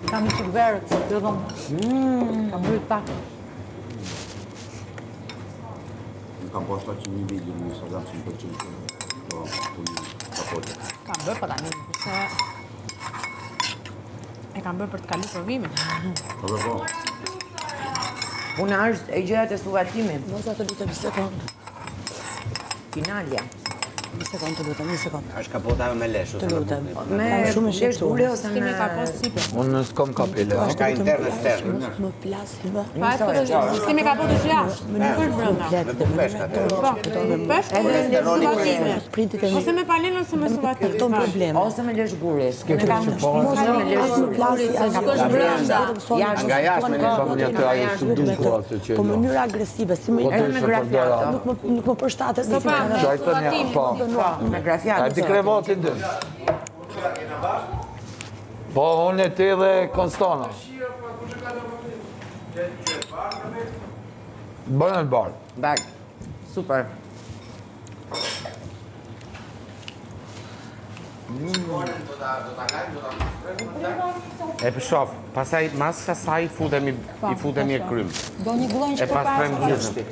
Kam një qik verët, se të dhëmë. Kam rrit pak. Nuk kam poshta që një video në Instagram që më përqenë të një kapote. Kam bërë për tani, se... E kam bërë për të kalu provimin. Po. Puna është e gjërat e sugatimi. Moza të lutem një sekundë. Finalja. Një sekundë të lutem, një sekundë. Është kapota me lesh ose Të lutem. Me lesh bule ose me... Kemi ka pas sipe. Unë s'kom kapele. Ka intern e stern. Më flasin më. Pa e të sistemi ka botë është jashtë. Më nuk është brënda. Me peshk atë. Po, peshk edhe suvatime. Ose me palinë ose me suvatime. Këto problem. Ose me lesh guri. Ose me lesh guri. Nga jashtë me lesh Po mënyra agresive, si më Edhe me grafiato. nuk më përshtatet. Me grafiato. A ti krevatin dë? Po, unë e ti dhe Konstana. Bërën e barë. Bag. Super. E për shof, pasaj mas kësaj i futemi e krym. Do një gullonjë E që pas trem gjithë.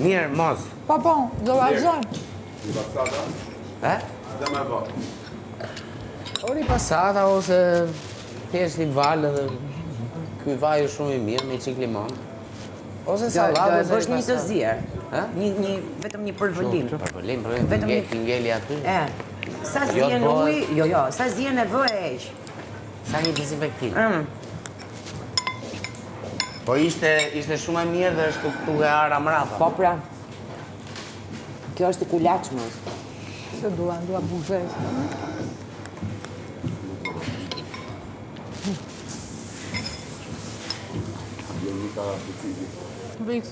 Mirë, mos. Po, do vazhdojmë. Ori pasata ose pjesë një valë dhe ky vaj është shumë i mirë me qik limon. Ose Do salate. e bësh një të zjerë. Vetëm një përvëllim. Përvëllim, Vetëm një- t'ingeli aty. Sa zjen ujë, sa zjen e vë e eq. Sa një dezinfektim. Po ishte shumë e mirë dhe është këtu e ara mrapa. Po pra. Kjo është i kulaqme. Se dua buzes. Brix.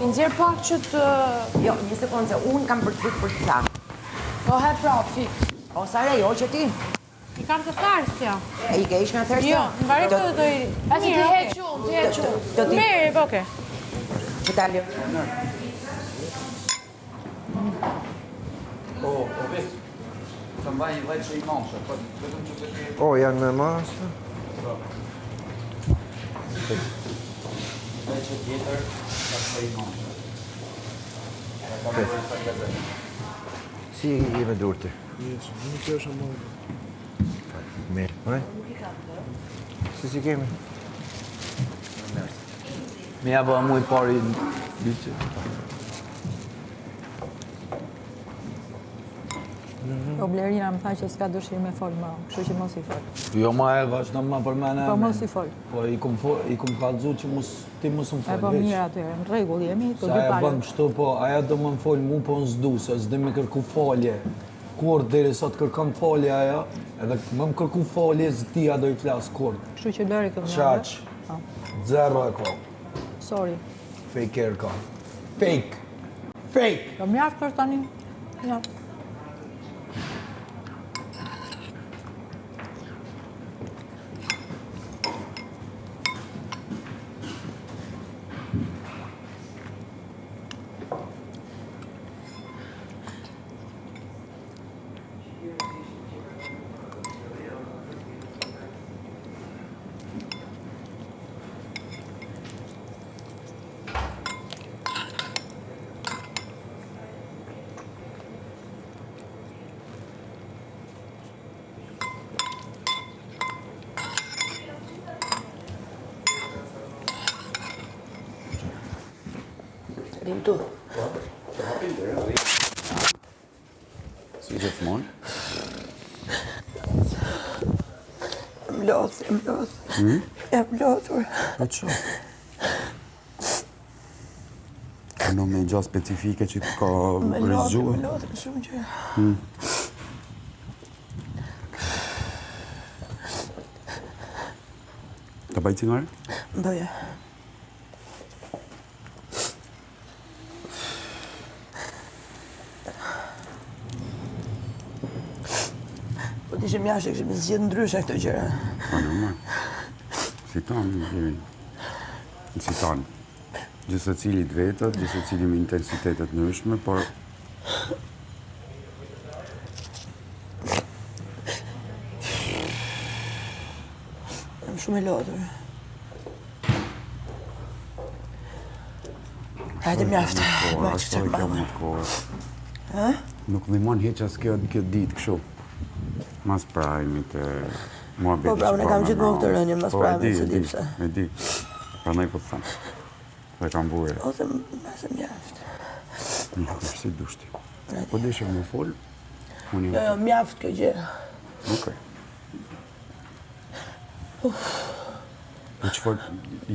I nxjerr pak që të... Jo, një sekundë, se unë kam për të fik për të tha. Po he prap, fik. O, Sare, jo që ti? I kam të tharsja. E i ke ish nga thërsa? Jo, në bari këtë do i... Asi ti heq unë, ti heq unë. Do ti... Mirë, po oke. Që taljo. Të mbaj një dhejtë që i moshe. O, janë me masë? Dhejtë tjetër, që i moshe. Si i me durti? Mirë, oj? Si kemi? Mi ja bëha mu i pari në bitë. Po Blerina më tha që s'ka dëshirë me fol më, kështu që mos i fol. Jo ma e vazhdo ma për mene. Po mos i fol. Po i kum kallëzu që ti mos më E fol. po mirë atyre, në rregull jemi, po Sa dy e bëm palë. kështu, po aja do më fol mu, po në zdu, se s'di me kërku falje. Kur deri sot kërkon falje aja, edhe më kërku falje, zëtia do i flas kur. Kështu që Bleri këtë Qaq, zero e ko. Sorry. Fake air ka. Fake. Fake. Po mjaft është tani. Ja. Rintu. Si gjithmonë? Mloth. E mlothur. Po që? Në me gjatë specifike që ka rëzgjuar? Mlothur, shumë që... Ka bajtë cigare? Bëje. Po t'ishim jashtë, këshim zgjedhë ndryshe këto gjëra. Po, normal. Si tonë, si tonë. Gjithë cilit vetët, gjithë cili me intensitetet ndryshme, por... Jam shumë e lodhur. Hajde mjaftë, ma që që mama. Nuk dhimon heqas kjo ditë këshu. Mas prajmit e mua beti që Po, pra, unë kam gjithmonë këtë rënje, mas prajmit se di pse. E di, pra nej po të thamë. Dhe kam buje. Ose mjaftë. Nuk është si dushti. Po deshe më folë, unë Jo, mjaftë kjo gjë. Okej. Në qëfar,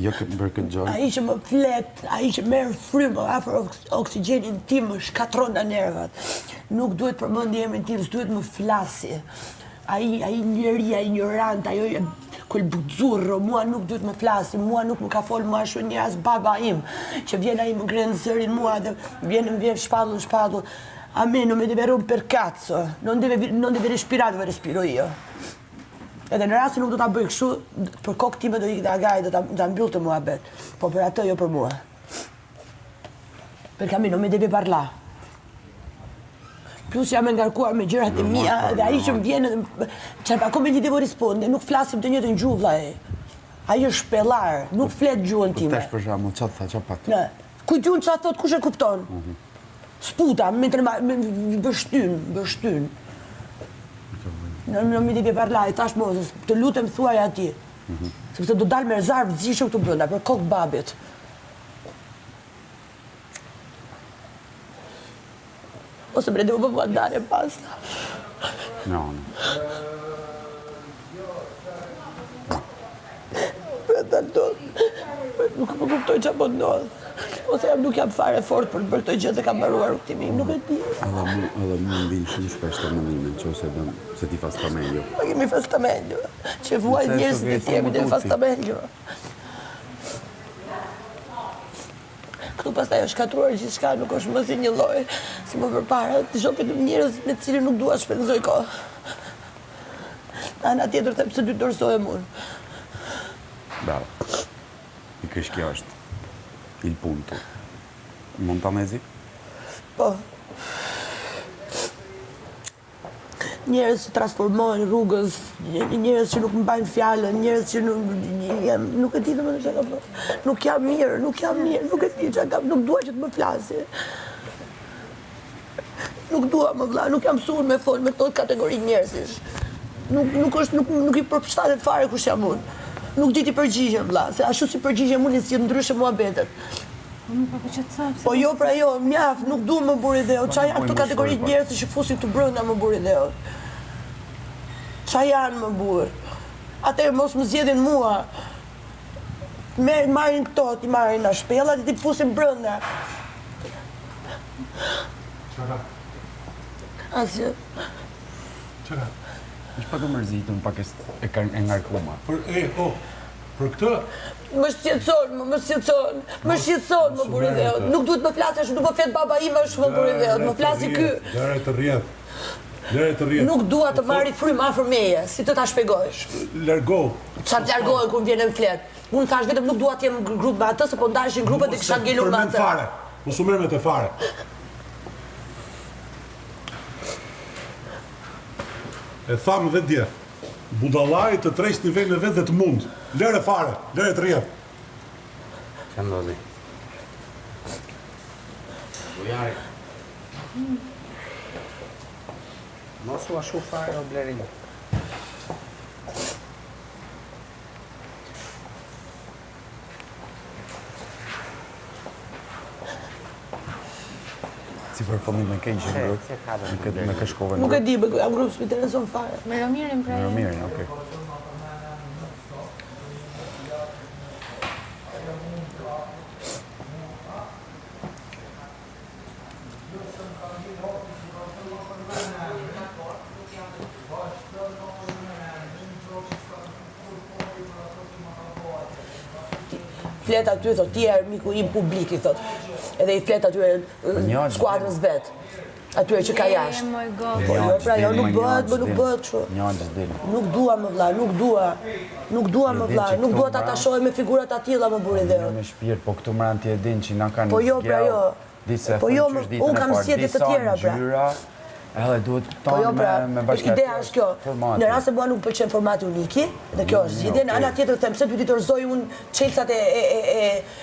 jo këtë bërë këtë gjallë? Ai që më flet, ai që merr frymë afër oksigjenin tim më shkatron nga nervat. Nuk duhet përmendi emrin tim, s'duhet më flasi. Ai njeri, ai ignorant, ajo kolbudzurro, mua nuk duhet më flasi, mua nuk më ka fol më ashtu një as baba im, që vjen ai më ngren zërin mua dhe vjen shpatull. A me non mi deve romper cazzo, non deve respirare dove respiro io. Edhe në rast se nuk do ta bëj kështu, për kokë time do ikte agaj, do ta mbyllte muhabet. Po për atë jo për mua. Perché a me non mi deve parla. Plus jam e ngarkuar me gjërat e mia dhe ai që më vjen çfarë come gli devo rispondere, nuk flasim të njëjtën gjuhë vllai. Ai është shpellar, nuk flet gjuhën time. Tash për shembull, çfarë tha, çfarë pat? Kujtun çfarë thot, kush e kupton? Sputa, bështyn. Non mi devi parlare, tash Moses, të lutem thuaj atij. Sepse do dal me zarf zgjishëm këtu brenda për kokë babit. Ose bre devo proprio andare, basta. No. Nuk më kuptoj çfarë po ndodh. Ose nuk jam fare fort për të bërë këtë gjë dhe kam mbaruar rrugtimin, nuk e di. Edhe mu më vinë shumë shpesh të mendimin, qose se ti fasta meglio. Ma che mi fa sta meglio? Që vuaj njerëzit e tjerë, mi deve fa sta meglio. Këtu pastaj është shkatruar gjithçka, nuk është më si një lloj si më përpara. Të shoh vetëm njerëz me të cilin nuk dua të shpenzoj kohë. Ana tjetër them se dy dorësohem unë. Bravo. Pikërisht kjo është il punto. Mund ta mezi? Po. Njerëz që transformohen rrugës, njerëz që nuk mbajnë fjalën, njerëz që nuk e di domethënë çka ka. Nuk jam mirë, nuk e di çka kam, nuk dua që të më flasi. Nuk dua më vlla, nuk jam mësuar me fol me këtë kategori njerëzish. Nuk i përshtatet fare kush jam unë. Nuk di ti përgjigjem vlla, se ashtu si përgjigjem unë si ndryshe muhabetet. Po jo pra jo, mjaft, nuk du më buri dheo. Qa janë këto kategoritë njerëz që fusin këtu brenda më buri dheo? Qa janë më burë? Atëherë mos më zgjedhin mua. Marrin këto, ti marrin nga shpellat, ti fusin brenda. Çka? Asgjë. Çka? Është pak e mërzitun, pak e ngarkuma. Për këtë? Më shqetëson, më buri dheo. Nuk duhet më flasësh, nuk më flet baba ime është më buri dheo. Më flasi ky. Lëre të rrjedh. Nuk dua të marri frymë afër meje, si të ta shpjegoj. Largohu. Çfarë largohet kur vjen në flet? Unë thash vetëm nuk dua të jem në grup me atë, se po ndaleshin grupet dhe kisha ngelur me atë. Fare. Mos u merr me të fare. E thamë dhe dje, budallari të treqë nivel me vetë dhe të mund. Lëre fare, lëre të rrjedh. Që ndodhi? Bujari. Mos u ashu fare o blerin. Si përfundim me keq që me kë shkove. Nuk e di, jam grup s'mintereson fare. Me Romirin pra. Me Romirin, okay. Flet aty, thot, ti je miku im publik, i thot. Edhe i flet aty skuadrës vet. Atyre që ka jashtë. My God. Po jo, pra jo nuk bëhet, nuk bëhet kështu. Njaç del. Nuk dua më vlla, nuk dua. Nuk dua më vlla, nuk dua ta tashohem me figurat atilla më buri dhe. Me shpirt, po këtu mran ti e din që na kanë. Po jo, pra jo. Po jo, unë kam sjellje të tjera pra. Edhe duhet Po jo, pra, me bashkëpunim. ideja është kjo. Në rast se mua nuk pëlqen formati uniki, dhe kjo është zgjidhje, në ana tjetër them pse duhet të dorëzoj unë çelësat e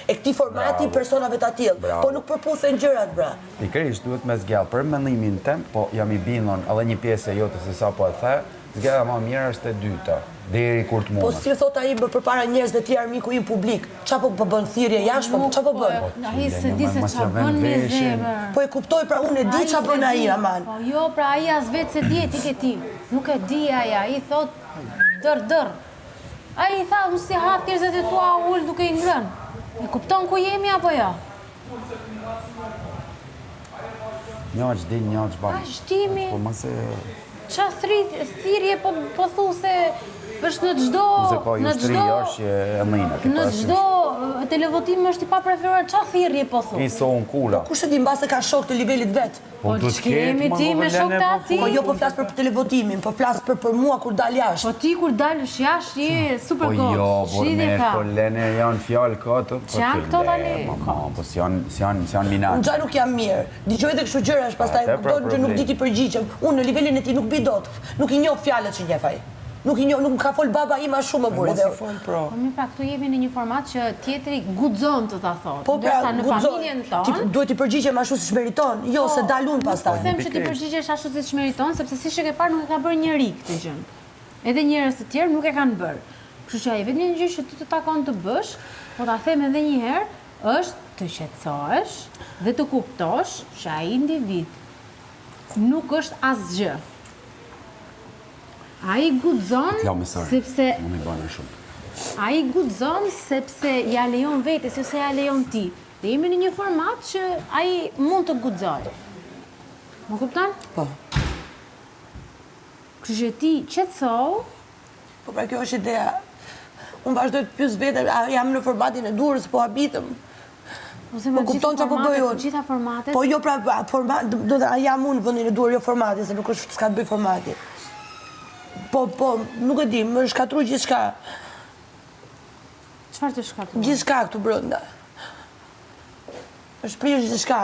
këtij formati personave të tillë. Po nuk përputhen gjërat, bra. Pikërisht duhet me zgjallë për mendimin tim, po jam i bindur edhe një pjesë e jote se sapo e the, zgjalla më mirë është e dyta, deri kur të Po mundesh. si thot ai përpara njerëzve të tjerë miku im publik, çapo po bën thirrje jashtë, çapo bën? Ai se di se çfarë bën me zemër. Po e kuptoj, pra unë e di çfarë bën ai, aman. Po jo, pra ai as vetë se di e ti ke ti. Nuk e di ai thot dër. Ai tha, unë si ha thirrjet e tua ul duke i ngrënë. E kupton ku jemi apo jo? Njaç din, njaç bak. A shtimi? Po mos e Qa thirrje po thu se është në çdo është e mëna. në çdo televotim është i papreferuar, qa thirrje po thu? I son kula. Kush e di mbase ka shok të nivelit vet? Po duhet të kemi ti me shok të ati. Po jo po flas për televotimin, po flas për mua kur dal jashtë. Po ti kur dalësh jashtë je super Po gol. jo, po ne ka. po lene janë fjalë këto. Që janë këto tani? Po s'janë minat. Unë gja nuk jam mirë. Dëgjoj edhe kështu gjërash, pastaj kupton që nuk di ti përgjigjem. Unë në nivelin e tij nuk bi dot. Nuk i njoh fjalët që njeh ai. Nuk i njoh, nuk më ka fol baba im as shumë më burë dhe. Po mi pra këtu jemi në një format që tjetri guxon të ta thotë. Po pra, në familjen tonë. duhet i përgjigjem ashtu siç meriton, jo se dal unë pastaj. Them që ti përgjigjesh ashtu siç meriton, sepse siç e ke parë nuk e ka bërë njeri këtë gjë. Edhe njerëz të tjerë nuk e kanë bërë. Kështu që ai vetëm një gjë që ti të takon të bësh, po ta them edhe një herë, është të qetësohesh dhe të kuptosh që ai individ nuk është asgjë. Ai guxon sepse ai guxon sepse ja lejon vetes ose ja lejon ti. Dhe jemi në një format që ai mund të guxojë. Më kupton? Po. Kështu që ti qetësohu. Po pra kjo është ideja. Unë vazhdoj të pyes veten, a jam në formatin e durrës po habitëm? Ose Po kupton çfarë po bëj unë? Gjitha formatet. Po jo pra format, do të jam unë në vendin e duhur, jo formati, se nuk është s'ka të bëj formati. Po, nuk e di, më shkatru gjithçka. Çfarë të shkatru? Gjithçka këtu brenda. Është prish gjithçka.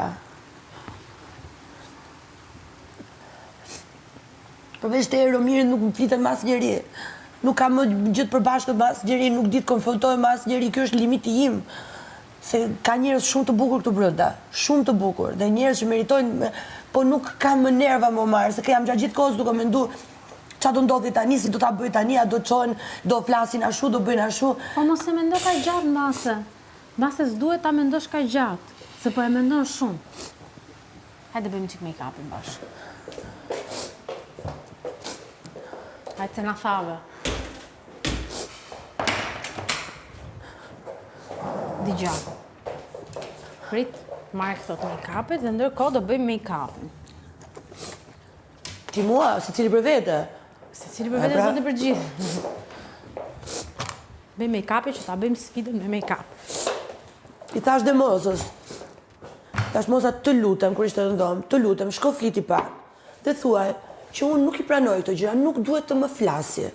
Përveç të Eromirit nuk më flitet me asnjëri. Nuk kam më gjithë përbashkët me asnjëri, nuk di të konfrontohem me asnjëri, ky është limiti im. Se ka njerëz shumë të bukur këtu brenda, shumë të bukur, dhe njerëz që meritojnë, po nuk kam më nerva më marr, se jam gjatë gjithë kohës duke menduar qa do ndodhi tani, si do ta bëj tani, a do qohen, do flasin ashtu, do bëjnë ashtu. Po mos e mendo ka gjatë mbase. Mbase s'duhet ta mendosh ka gjatë, se po e mendon shumë. Hajde bëjmë çik make-upin bashkë. Hajde se na thave. Dgjoj. Prit, marrë këto të make-upit dhe ndërkohë do bëjmë make-upin. Ti mua, secili për vete. Secili për vete, zonë për gjithë. Bëjmë make-upin që ta bëjmë sfidën me make-up. I thash dhe mosës. Tash mosa të lutem, kur ishte në dhomë, të lutem, shko fliti pak. Dhe thuaj që unë nuk i pranoj këto gjëra, nuk duhet të më flasi.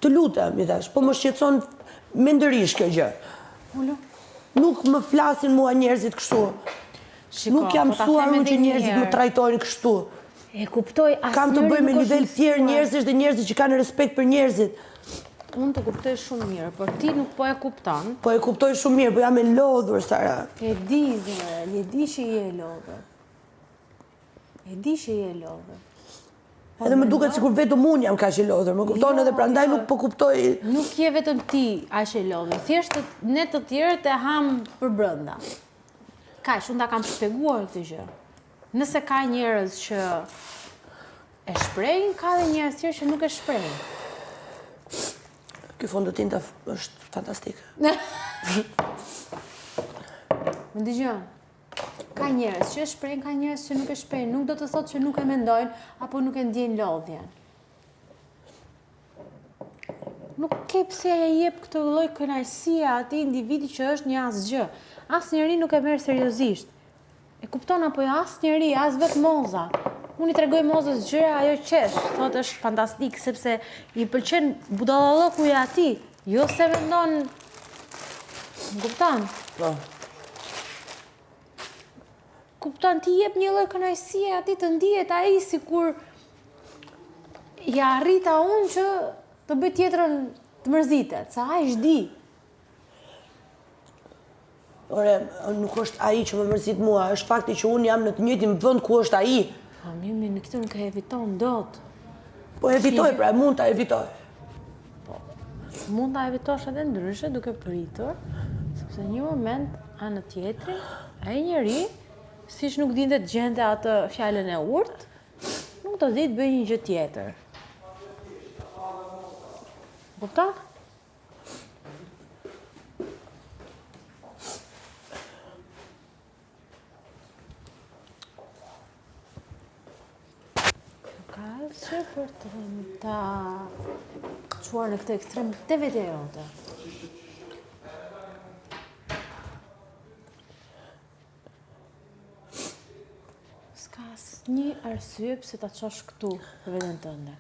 Të lutem, i thash, po më shqetëson mendërish kjo gjë. Nuk më flasin mua njerëzit kështu. Nuk jam mësuar unë që njerëzit më trajtojnë kështu. E kuptoj, kam të bëj me nivel tjerë njerëzish dhe njerëzit që kanë respekt për njerëzit. Unë të kuptoj shumë mirë, por ti nuk po e kupton. Po e kuptoj shumë mirë, po jam e lodhur, Sara. E di, Zërel, e di që je e lodhur. E di që je e lodhur. Edhe më duket sikur vetëm unë jam kaq e lodhur, më kupton edhe prandaj nuk po kuptoj. Nuk je vetëm ti aq e lodhur, thjesht ne të tjerët e ham për brenda. Kaq, unë ta kam shpjeguar këtë gjë. Nëse ka njerëz që e shprehin, ka dhe njerëz tjerë që nuk e shprehin. Ky fondotinta është fantastik. Më dëgjon. Ka njerëz që e shprehin, ka njerëz që nuk e shprehin. Nuk do të thotë që nuk e mendojnë apo nuk e ndjejnë lodhjen. Nuk ke pse ja jep këtë lloj kënaqësie atij individi që është një asgjë. Asnjëri nuk e merr seriozisht. E kupton apo jo as njeri, as vetë Moza. Unë i tregoj Mozës gjëra, ajo qesh, thotë është fantastik sepse i pëlqen budallallëku i atij, jo se mendon. Më kupton? Po. Kupton, ti jep një lloj kënaqësie atij të ndihet ai sikur ja arrita unë që të bëj tjetrën të mërzitet, sa ai s'di. Ore, nuk është ai që më mërzit mua, është fakti që unë jam në të njëjtin vend ku është ai. Po mimi në këtë nuk e eviton dot. Po evitoj, pra mund ta evitoj. Mund ta evitosh edhe ndryshe duke pritur, sepse një moment anë tjetrin, ai njeri, siç nuk dinte të gjente atë fjalën e urtë, nuk do di të bëjë një gjë tjetër. Kupton? Që për të ta çuar në këtë ekstrem të vetë e jote. S'ka asnjë arsye pse ta çosh këtu për veten tënde.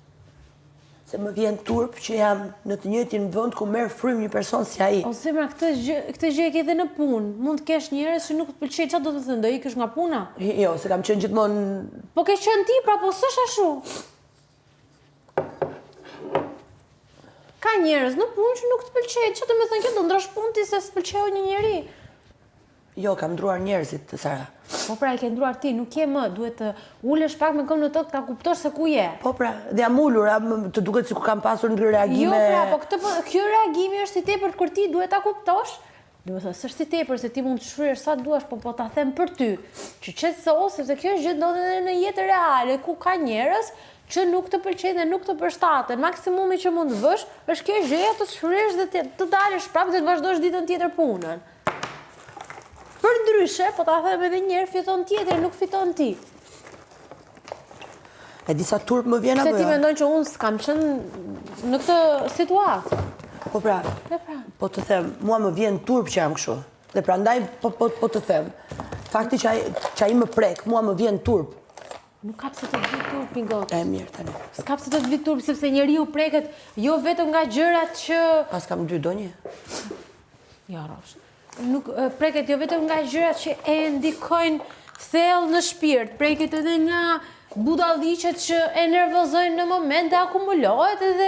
Se më vjen turp që jam në të njëjtin vend ku merr frym një person si ai. O zemra, këtë gjë e ke edhe në punë. Mund të kesh njerëz që nuk të pëlqej, çfarë do të thënë, do ikësh nga puna? Jo, se kam qenë gjithmonë. Po ke qenë ti, pra po s'është ashtu. Ka njerëz në punë që nuk të pëlqej, çfarë do të thënë kjo, do ndrosh punën ti se s'pëlqeu një njeri. Jo, kam ndruar njerëzit, Sara. Po pra e ke ndruar ti, nuk je më, duhet të ulesh pak me këmbën në tokë ta kuptosh se ku je. Po pra, dhe jam ulur, të duket sikur kam pasur një reagime. Jo pra, po kjo reagimi është i tepërt kur ti duhet ta kuptosh. Do të thënë, s'është i tepërt se ti mund të shfryrësh sa duash, po ta them për ty. Që qetëso, sepse kjo është gjë ndodhet edhe në jetën reale, ku ka njerëz që nuk të pëlqejnë dhe nuk të përshtaten. Maksimumi që mund të vësh është kjo gjëja të shfrysh dhe të dalësh prapë dhe të vazhdosh ditën tjetër punën. Për ndryshe, po ta them edhe një herë, fiton tjetër, nuk fiton ti. E disa turp më vjen apo jo? Se ti mendon që unë s'kam qenë në këtë situatë. Po pra, po të them, mua më vjen turp që jam kështu. Dhe prandaj po të them. Fakti që ai më prek, mua më vjen turp. Nuk ka pse të vi turp i gotë. E mirë tani. S'ka pse të vi turp sepse njeriu preket jo vetëm nga gjërat që Pas kam dy donje. ja rrofsh. Nuk preket jo vetëm nga gjërat që e ndikojnë thellë në shpirt, preket edhe nga budalliqet që e nervozojnë në moment dhe akumulohet edhe